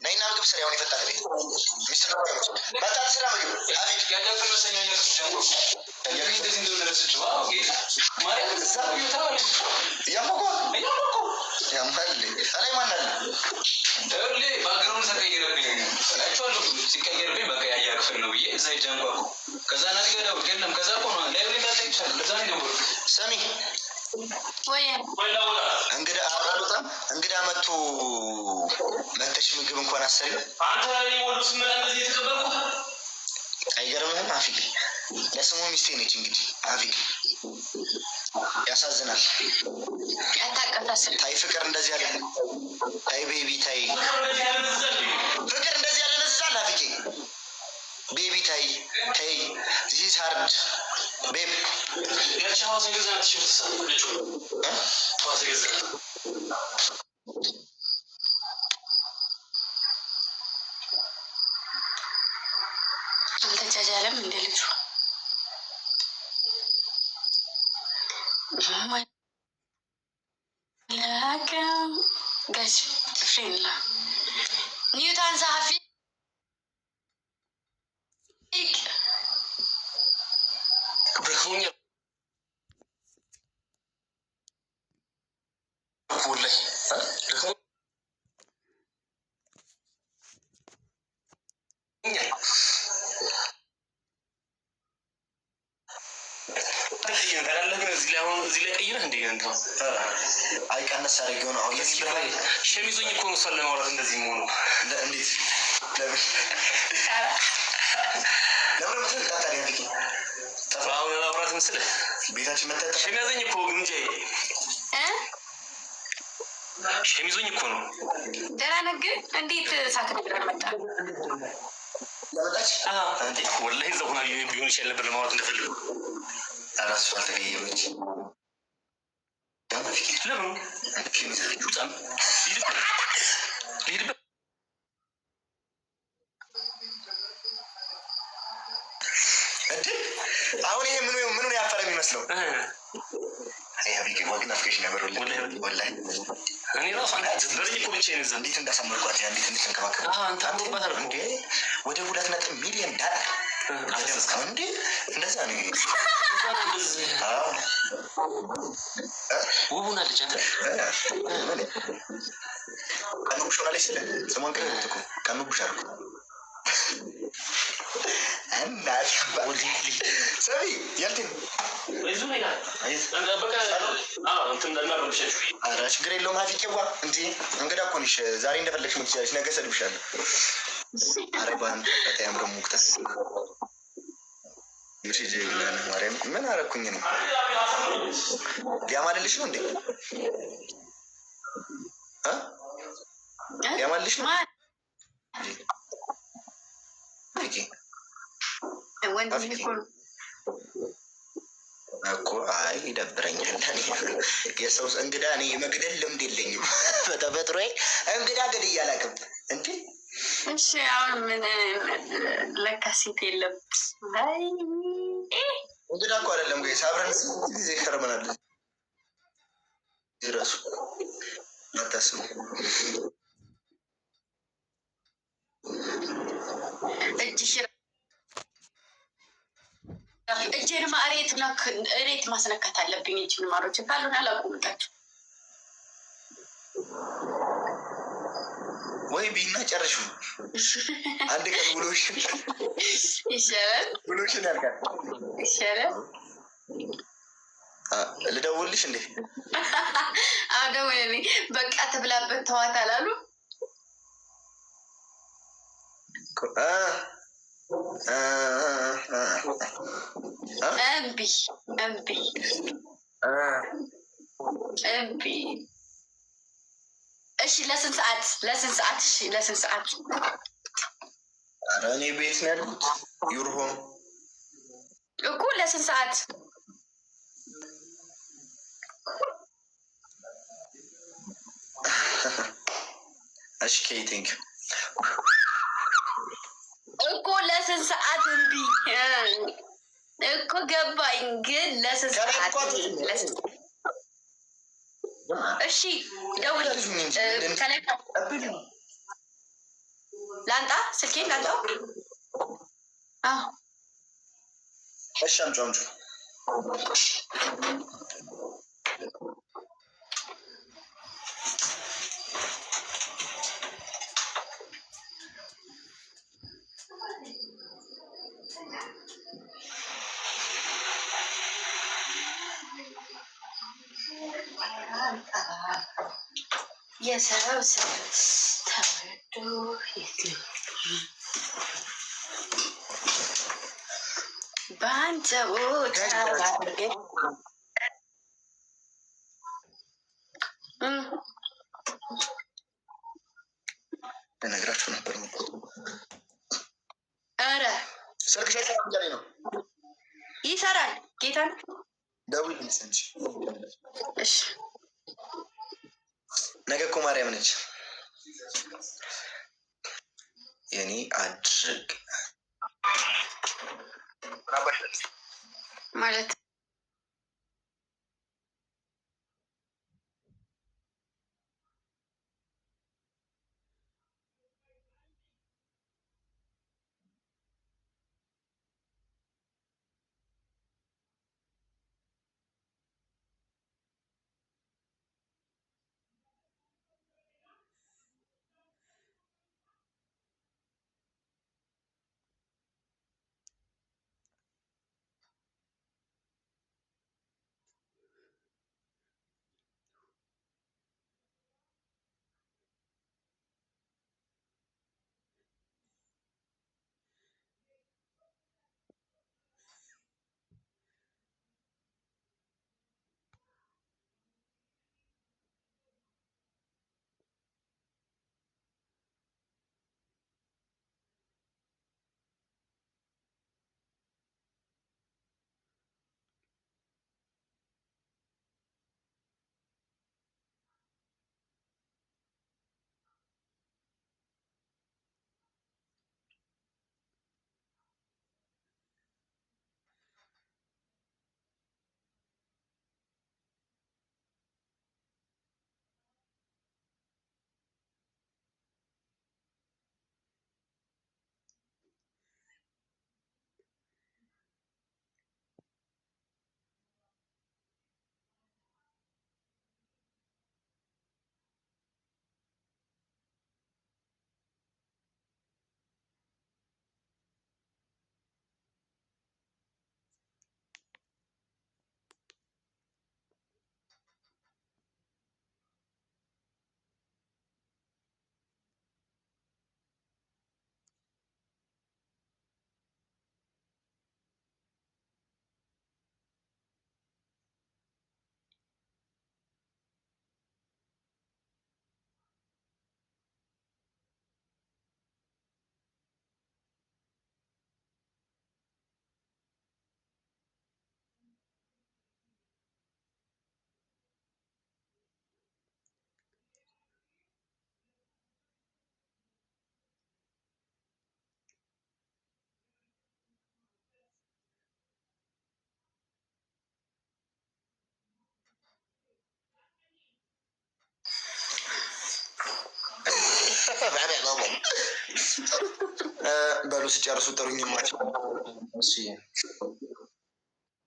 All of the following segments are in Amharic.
ነይና ምግብ ስራ ያውን ይፈጣል ቤት ሚስት ነው መጣት ስራ ምግብ አቤት ያዳቀ መሰኛ ያቀርብ እንግዳ መጥቶ መተሽ ምግብ እንኳን አሰሪ አንተ ላይ ወሉ ስመጣ እንደዚህ የተከበርኩት አይገርምህም? አፊ ለስሙ ሚስቴ ነች። እንግዲህ አፊ ያሳዝናል። ያታቀፋስ ታይ ፍቅር እንደዚህ ያለ ታይ ቤቢ ታይ ፍቅር እንደዚህ ያለ ነዝዛል። አፊ ቤቢ ታይ ታይ ዚስ ሃርድ ቤብ ያቻው ዘገዛት ሽፍት ልጅ ዋዘገዛ አልተቻቻለም እንደ ልጁ ላከም ጋሽ ፍሬንላ ኒውተን ጸሐፊ ብሩኛ ወላሂ እዚህ ላይ ቀይረህ እንደ ገንተው አይ ቀነስ አድርጌው ነው። አሁን ሸሚዞኝ እኮ ነው ሰለ ማውራት እንደዚህ መሆኑ እንዴት ለምን መሰለህ ታታሪያ ቢቂ ተፋው ለማውራት መስለህ ቤታችን መጣ ሸሚዞኝ እኮ ግንጄ ሸሚዞኝ እኮ ነው ደህና ነገር እንዴት ሳትነግረን መጣ ለመጣች እንዴ ወላሂ ዘውና ቢሆን ይችላል ነበር ለማውራት እንደፈልኩ አራስ አልተገኘች ለምን ከሚዛችሁ ጣም ይሄድ አሁን ይሄ ምኑን ያፈረ የሚመስለው አይ ሀቢብ ወግና ፍሬሽ ነበር ወላሂ እኔ ራሱ አንተ በርኝ እኮ ብቻዬን እዛ እንዴት እንዳሳመርኳት እንዴት እንድትንከባከብ አንተ አትባታል እንዴ ወደ 2 ሚሊዮን ዶላር አለስካው እንዴ እንደዛ ነው ውቡና ልጅ አንተ ቀኑ ሾናለች ሰሞን ከእኮ ቀኑ ሻር እናት ሰቢ ያልተኝ ወይዙ ነኝ አንተ በቃ እንትን እንዳልማርብሽ አራ ችግር የለውም ሀፊቄዋ እንዴ እንግዳ እኮ ነሽ ዛሬ እንደፈለግሽ ምትችያለሽ ነገ ሰድብሻለሁ አረባን ተያምሮ ሙክተስ ምሽ ጀግና ማርያም ምን አረኩኝ ነው ያማልልሽ ነው እንዴ ያማልልሽ ነው ኦኬ ወንድም ይኮን እኮ አይ ይደብረኛል የሰው እንግዳ እኔ መግደል ልምድ የለኝም በተፈጥሮዬ እንግዳ ገድዬ አላውቅም እንዴ እሺ አሁን ምን ለካሲት የለም አይ እንግዳ እኮ አይደለም ጋይስ አብረን ጊዜ ከረመናል ይራሱ አታስቡ እጄን ማሬት ነክ እሬት ማስነካት አለብኝ እጄን ማሮች ካልሆነ አላቆምጣችሁ ወይ ቢና ጨርሹ አንድ ቀን ብሎሽ ይሻላል ብሎሽን ያልካል ይሻላል ልደውልሽ እንዴ አደውልልኝ በቃ ተብላበት ተዋት አላሉ እምቢ እሺ ለስንት ሰዓት እሺ ለስንት ሰዓት ኧረ እኔ ቤት ነው ያልኩት ዩርሆም እኮ ለስንት ሰዓት እሺ ኬቲንግ እኮ ለስንት ሰዓት እምቢ እኮ ገባኝ ግን ለስንት ሰዓት እሺ ደውል ላንጣ ስልኬን ላንጣው። እሺ አምጪው አምጪው። የሰው ሰው ተወዶ በአንተ ቦታ ልነግራችሁ ነበር። ኧረ ስልክሽ አይሰራም እያለኝ ነው። ይሰራል። ጌታን ደውዪልኝ እንጂ። እሺ ነገ እኮ ማርያም ነች። የኔ አድርግ ማለት በሉ ሲጨርሱ ጥሩኝ።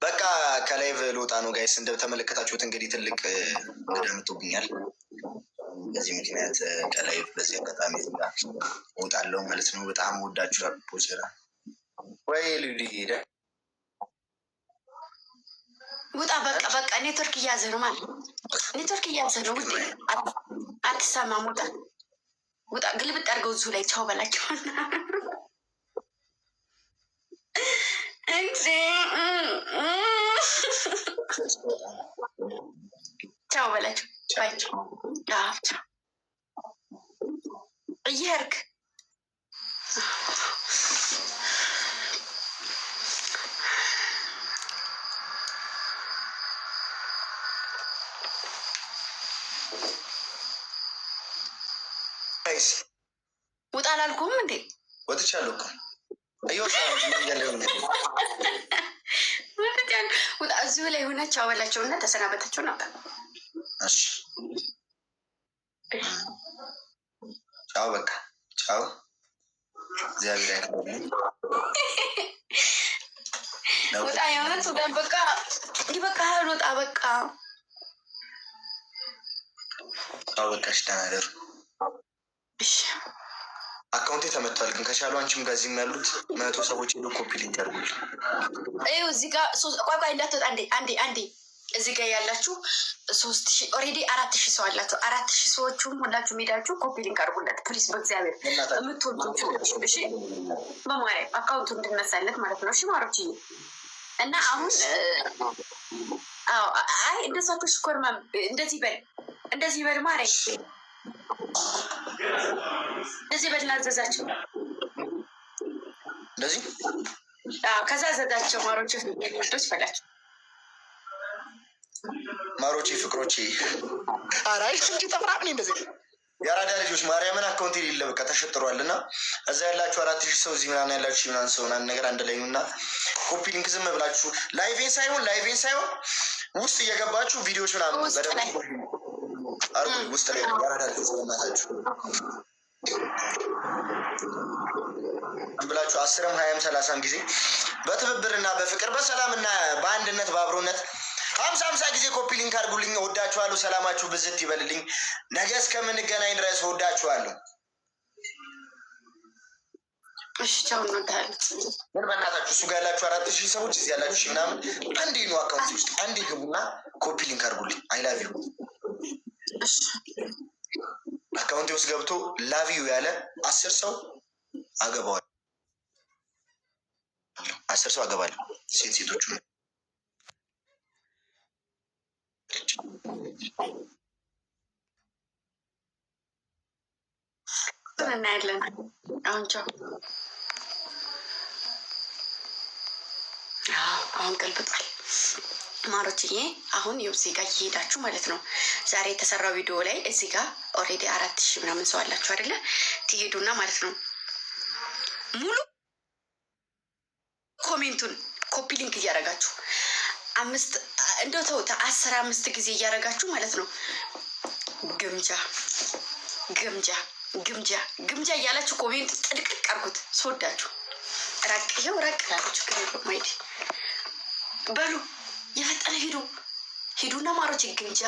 በቃ ከላይቭ ልወጣ ነው ጋይስ። እንደተመለከታችሁት እንግዲህ ትልቅ እንግዳ መጥቶብኛል። በዚህ ምክንያት ከላይቭ በዚህ አጋጣሚ እወጣለሁ ማለት ነው። በጣም ወዳችኋል። ፖቸራ ወይ ሉሊ ሄደ ውጣ። በቃ በቃ ኔትወርክ እያዘ ነው ማለት ኔትወርክ እያዘ ነው። ውጤ አትሰማም። ውጣ ውጣ። ግልብጥ አድርገው እዚሁ ላይ ቻው በላቸው። ቻው በላቸው። እየሄድክ ውጣ አላልኩም እንዴ? ወጥቻለሁ እኮ ውጣ። እዚሁ ላይ ሆነ ቻው በላቸው እና ተሰናበታቸው ነበር። ቻው በቃ ቻው። እግዚአብሔር ያክብርልኝ። ውጣ የሆነት ውጣ። በቃ በቃ ውጣ በቃ በቃሽ። ደህና ደሩ። አካውንቴ ተመቷል፣ ግን ከቻሉ አንቺም ጋዚም ያሉት 100 ሰዎች ሄዶ ኮፒ ሊንክ ያርጉል። እዚህ ጋር ቋቋ እንዳትወጣ። አንዴ እዚህ ጋር ያላችሁ 3000 ኦልሬዲ 4000 ሰው አላቸው። 4000 ሰዎቹም ሁላችሁ ሄዳችሁ ኮፒ ሊንክ አድርጉለት ፕሊስ፣ በእግዚአብሔር የምትወዱ ሰዎች። እሺ በማርያም አካውንቱ እንድነሳለት ማለት ነው። እሺ ማሮች እና አሁን አይ እንደዛ ተሽኮርማ እንደዚህ በል ማርያም እንደዚህ በል እናዘዛቸው እንደዚህ ከዛ ዘዛቸው ማሮች ወዶች በላቸው ማሮቼ ፍቅሮቼ። አራይ እንጂ ተፍራቅኔ እንደዚህ የአራዳ ልጆች ማርያምን አካውንት የሌለ በቃ ተሸጥሯል። እና እዛ ያላችሁ 4000 ሰው እዚህ ምናምን ያላችሁ ምናምን ሰው ምናምን ነገር አንድ ላይ እና ኮፒ ሊንክ ዝም ብላችሁ ላይቬን ሳይሆን ውስጥ እየገባችሁ ቪዲዮዎች ምናምን በደንብ አርጉ። ውስጥ ላይ የአራዳ ልጆች ለማታችሁ ብላችሁ 10ም 20ም 30ም ጊዜ በትብብርና በፍቅር በሰላምና በአንድነት በአብሮነት 50 ጊዜ ኮፒ ሊንክ አድርጉልኝ። ወዳችኋለሁ። ሰላማችሁ ብዝት ይበልልኝ። ነገ እስከምንገናኝ ድረስ ወዳችኋለሁ። እሺ ቻው ነው ታል ምን በእናታችሁ እሱ ጋር ያላችሁ 4000 ሰዎች እዚህ ያላችሁ ምናምን አንዴ ነው አካውንት ውስጥ አንዴ ግቡና ኮፒ ሊንክ አድርጉልኝ። አይ ላቭ ዩ አካውንቴ ውስጥ ገብቶ ላቭ ዩ ያለ 10 ሰው አገባዋለሁ። 10 ሰው አገባለሁ። ሴቶቹ እናያለን። አሁን ቻው። አሁን ቀልብጧል ማሮችዬ። አሁን እዚህ ጋር እየሄዳችሁ ማለት ነው። ዛሬ የተሰራው ቪዲዮ ላይ እዚህ ጋር ኦልሬዲ 4000 ምናምን ሰው አላችሁ አይደለ? ትሄዱና ማለት ነው ሙሉ ኮሜንቱን ኮፒ ሊንክ እያደረጋችሁ 5 እንደው ተውታ 15 ጊዜ እያደረጋችሁ ማለት ነው ግምጃ እያላችሁ ኮሜንት ጥልቅቅ አድርጉት። ስወዳችሁ ይኸው ራቅ ላላችሁ ማይዲ በሉ የፈጠነ ሂዱና ማሮች ግምጃ